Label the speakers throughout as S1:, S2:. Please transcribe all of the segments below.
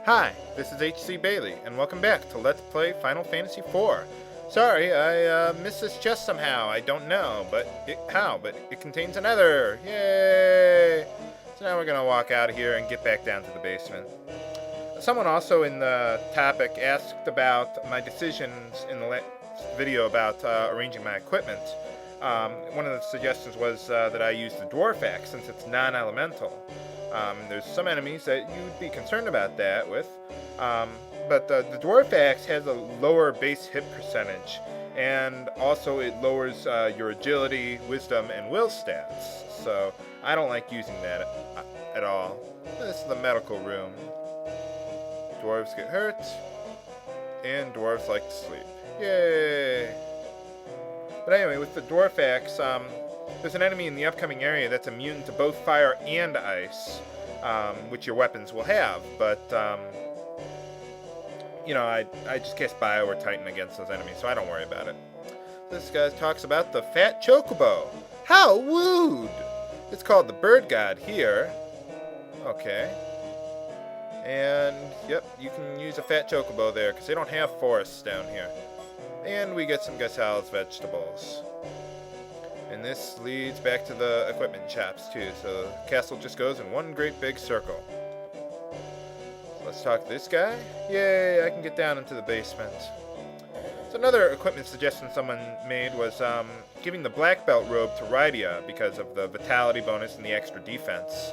S1: Hi, this is H.C. Bailey, and welcome back to Let's Play Final Fantasy IV. Sorry, I missed this chest somehow. I don't know, but it contains another. Yay! So now we're gonna walk out of here and get back down to the basement. Someone also in the topic asked about my decisions in the last video about arranging my equipment. One of the suggestions was that I use the Dwarf Axe since it's non-elemental. There's some enemies that you'd be concerned about that with, but the Dwarf Axe has a lower base hit percentage, and also it lowers your agility, wisdom, and will stats, so I don't like using that at all. This is the medical room. Dwarves get hurt, and dwarves like to sleep. Yay! But anyway, with the Dwarf Axe, there's an enemy in the upcoming area that's immune to both fire and ice, which your weapons will have, but, I just cast Bio or Titan against those enemies, so I don't worry about it. This guy talks about the Fat Chocobo. How wooed! It's called the Bird God here. Okay. And, yep, you can use a Fat Chocobo there, because they don't have forests down here. And we get some Gasal's vegetables. And this leads back to the equipment shops, too, so the castle just goes in one great big circle. So let's talk to this guy. Yay, I can get down into the basement. So another equipment suggestion someone made was giving the black belt robe to Rydia because of the vitality bonus and the extra defense,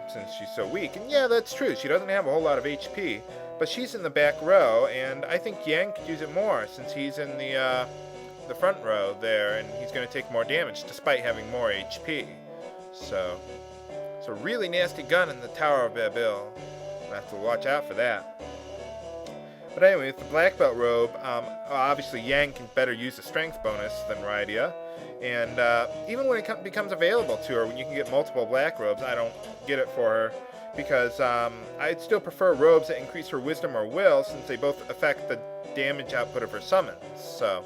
S1: since she's so weak. And yeah, that's true, she doesn't have a whole lot of HP, but she's in the back row, and I think Yang could use it more since he's in the front row there, and he's going to take more damage despite having more HP. So it's a really nasty gun in the Tower of Babil. I have to watch out for that. But anyway, with the black belt robe, obviously Yang can better use the strength bonus than Rydia, and even when it becomes available to her, when you can get multiple black robes, I don't get it for her because I'd still prefer robes that increase her wisdom or will, since they both affect the damage output of her summons. So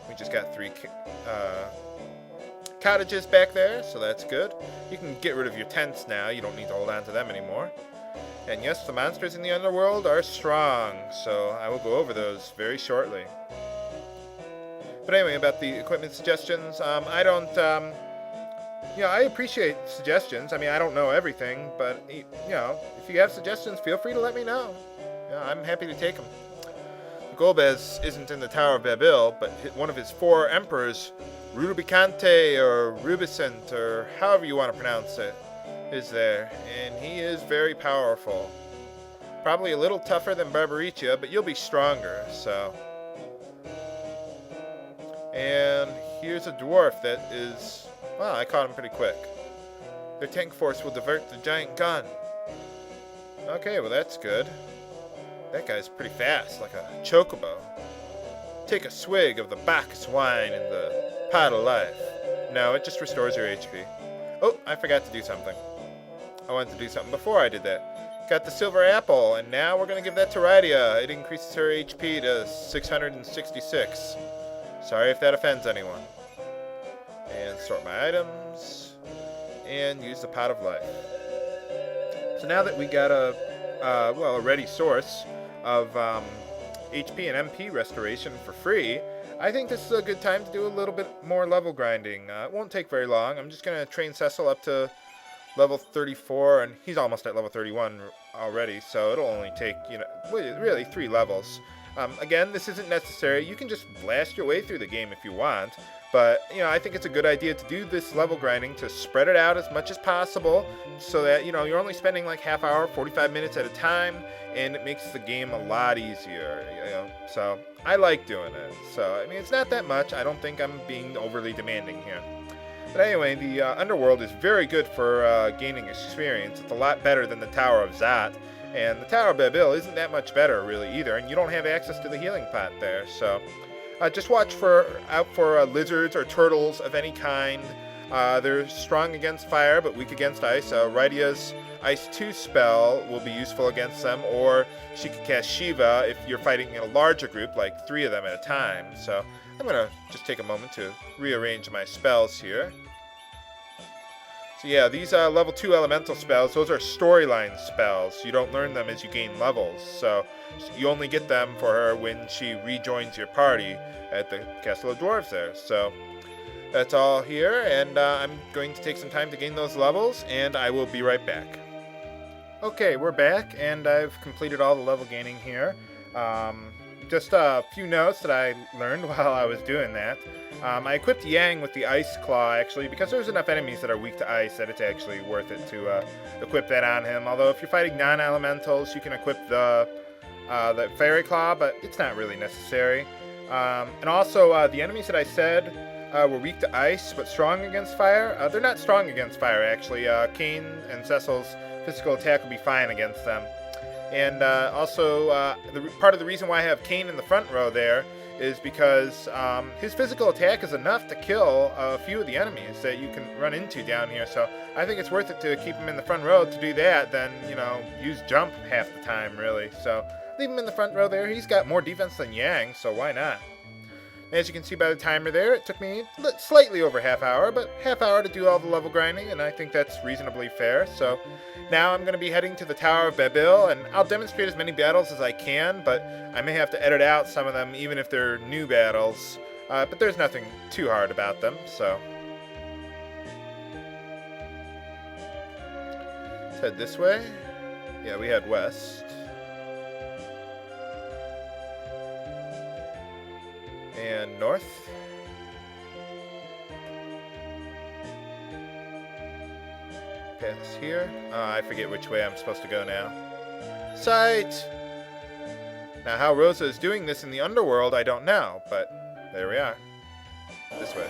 S1: we just got 3 cottages back there, so that's good. You can get rid of your tents now. You don't need to hold on to them anymore. And yes, the monsters in the Underworld are strong, so I will go over those very shortly. But anyway, about the equipment suggestions, I don't, I appreciate suggestions. I mean, I don't know everything, but, if you have suggestions, feel free to let me know. I'm happy to take them. Golbez isn't in the Tower of Babil, but one of his 4 emperors, Rubicante or Rubicent, or however you want to pronounce it, is there, and he is very powerful. Probably a little tougher than Barbaricia, but you'll be stronger, so. And here's a dwarf that is, well, I caught him pretty quick. Their tank force will divert the giant gun. Okay, well that's good. That guy's pretty fast, like a chocobo. Take a swig of the Bacchus wine in the pot of life. No, it just restores your HP. Oh, I forgot to do something. I wanted to do something before I did that. Got the silver apple, and now we're going to give that to Rydia. It increases her HP to 666. Sorry if that offends anyone. And sort my items, and use the pot of life. So now that we got a ready source of HP and MP restoration for free, I think this is a good time to do a little bit more level grinding. It won't take very long. I'm just going to train Cecil up to level 34, and he's almost at level 31 already, so it'll only take, really 3 levels. Again, this isn't necessary. You can just blast your way through the game if you want, but, I think it's a good idea to do this level grinding to spread it out as much as possible so that, you're only spending like half hour, 45 minutes at a time, and it makes the game a lot easier, So I like doing it. So, I mean, it's not that much. I don't think I'm being overly demanding here. But anyway, the Underworld is very good for gaining experience. It's a lot better than the Tower of Zat. And the Tower of Babil isn't that much better, really, either. And you don't have access to the healing pot there. So just watch out for lizards or turtles of any kind. They're strong against fire, but weak against ice. Rydia's Ice 2 spell will be useful against them. Or she could cast Shiva if you're fighting in a larger group, like 3 of them at a time. So I'm going to just take a moment to rearrange my spells here. So yeah, these level 2 elemental spells, those are storyline spells. You don't learn them as you gain levels. So you only get them for her when she rejoins your party at the Castle of Dwarves there. So that's all here, and I'm going to take some time to gain those levels, and I will be right back. Okay, we're back, and I've completed all the level gaining here. Just a few notes that I learned while I was doing that. I equipped Yang with the Ice Claw, actually, because there's enough enemies that are weak to ice that it's actually worth it to equip that on him. Although if you're fighting non-elementals, you can equip the Fairy Claw, but it's not really necessary. And also, the enemies that I said were weak to ice, but strong against fire, they're not strong against fire, actually. Cain and Cecil's physical attack will be fine against them. And also, part of the reason why I have Cain in the front row there is because his physical attack is enough to kill a few of the enemies that you can run into down here. So I think it's worth it to keep him in the front row to do that than, use jump half the time, really. So leave him in the front row there. He's got more defense than Yang, so why not? As you can see by the timer there, it took me slightly over half hour, but half hour to do all the level grinding, and I think that's reasonably fair. So now I'm going to be heading to the Tower of Babil, and I'll demonstrate as many battles as I can, but I may have to edit out some of them, even if they're new battles. But there's nothing too hard about them, so. Let's head this way. Yeah, we head west. And north. Pass here. I forget which way I'm supposed to go now. Sight! Now how Rosa is doing this in the Underworld, I don't know, but there we are. This way.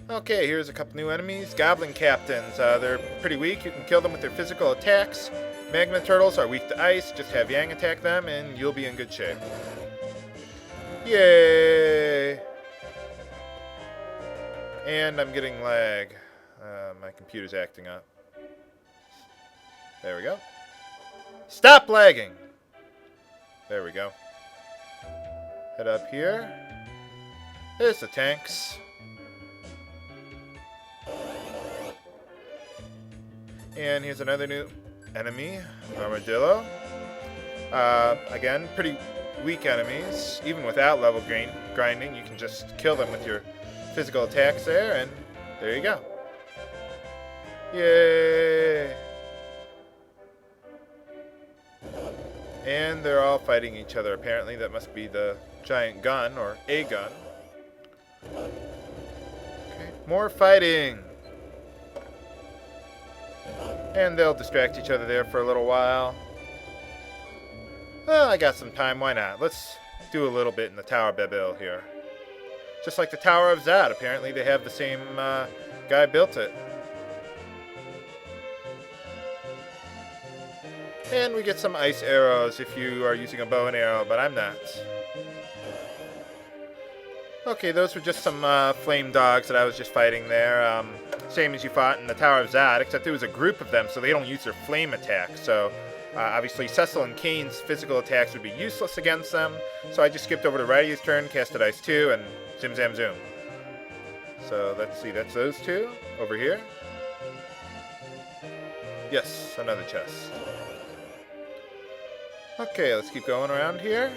S1: Okay, here's a couple new enemies. Goblin Captains. They're pretty weak. You can kill them with their physical attacks. Magma Turtles are weak to ice. Just have Yang attack them and you'll be in good shape. Yay! And I'm getting lag. My computer's acting up. There we go. Stop lagging! There we go. Head up here. There's the tanks. And here's another new enemy, Armadillo. Again, pretty weak enemies. Even without level grinding, you can just kill them with your physical attacks there, and there you go. Yay! And they're all fighting each other, apparently. That must be the giant gun, or a gun. Okay, more fighting! And they'll distract each other there for a little while. Well, I got some time, why not? Let's do a little bit in the Tower of Babil here. Just like the Tower of Zad, apparently they have the same guy built it. And we get some ice arrows if you are using a bow and arrow, but I'm not. Okay, those were just some flame dogs that I was just fighting there. Same as you fought in the Tower of Zad, except there was a group of them, so they don't use their flame attack. So obviously Cecil and Cain's physical attacks would be useless against them. So I just skipped over to Radia's turn, casted Ice 2, and Zim Zam Zoom. So let's see, that's those two over here. Yes, another chest. Okay, let's keep going around here.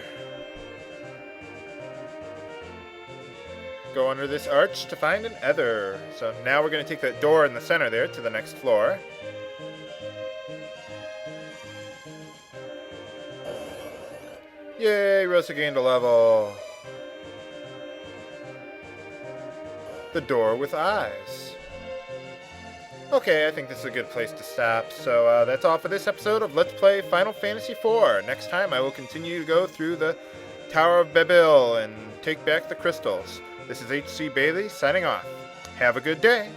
S1: Go under this arch to find an ether. So now we're going to take that door in the center there to the next floor. Yay, Rosa gained a level. The door with eyes. Okay, I think this is a good place to stop. So that's all for this episode of Let's Play Final Fantasy IV. Next time I will continue to go through the Tower of Babil and take back the crystals. This is H.C. Bailey signing off. Have a good day.